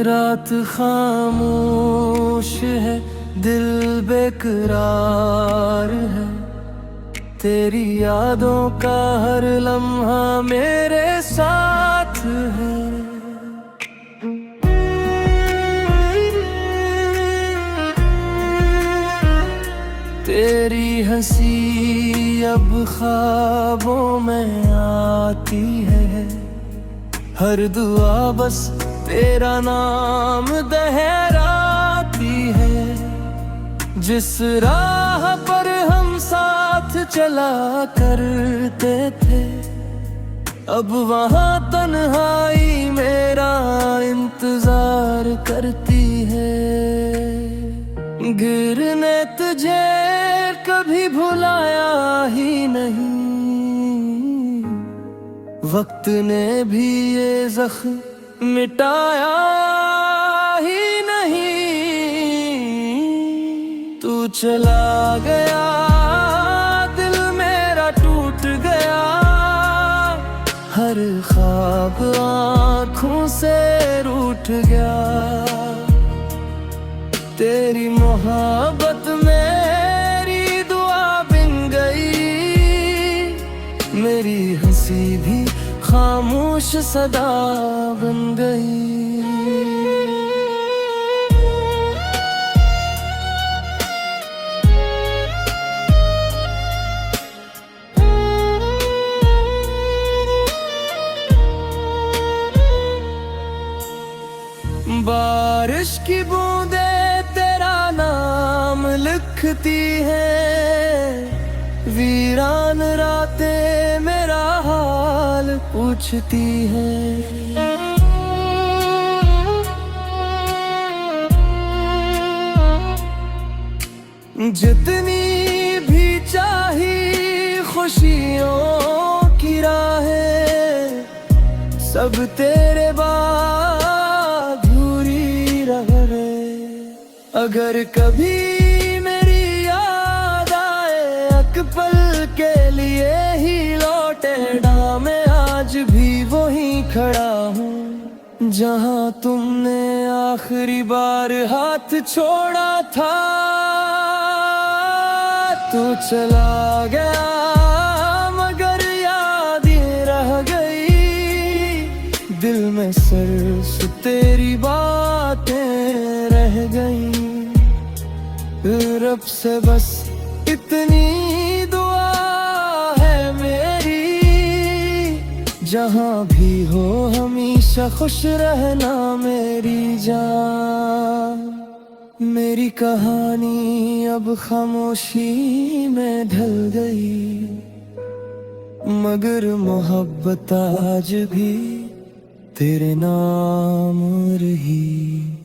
रात खामोश है, दिल बेकरार है, तेरी यादों का हर लम्हा मेरे साथ है। तेरी हंसी अब ख्वाबों में आती है, हर दुआ बस तेरा नाम दोहराती है। जिस राह पर हम साथ चला करते थे, अब वहाँ तन्हाई मेरा इंतजार करती है। गिरने तुझे कभी भुलाया ही नहीं, वक्त ने भी ये जख्म मिटाया ही नहीं। तू चला गया, दिल मेरा टूट गया, हर ख्वाब आँखों से रूठ गया। तेरी मोहब्बत मेरी दुआ बिन गई, मेरी हंसी भी खामोश सदा बन गई। बारिश की बूंदे तेरा नाम लिखती है, वीरान रातें मेरा हाल पूछती है। जितनी भी चाही खुशियों की राहें, सब तेरे बाद अधूरी रह गए। अगर कभी मेरी याद आए, एक पल के लिए ही लौटे, मैं आज भी वहीं खड़ा हूँ जहाँ तुमने आखिरी बार हाथ छोड़ा था। तू चला गया मगर याद ये रह गई, दिल में सिर्फ तेरी बातें रह गई। रब से बस इतनी दुआ है मेरी, जहाँ भी हो हमेशा खुश रहना मेरी जान। मेरी कहानी अब खामोशी में ढल गई, मगर मोहब्बत आज भी तेरे नाम रही।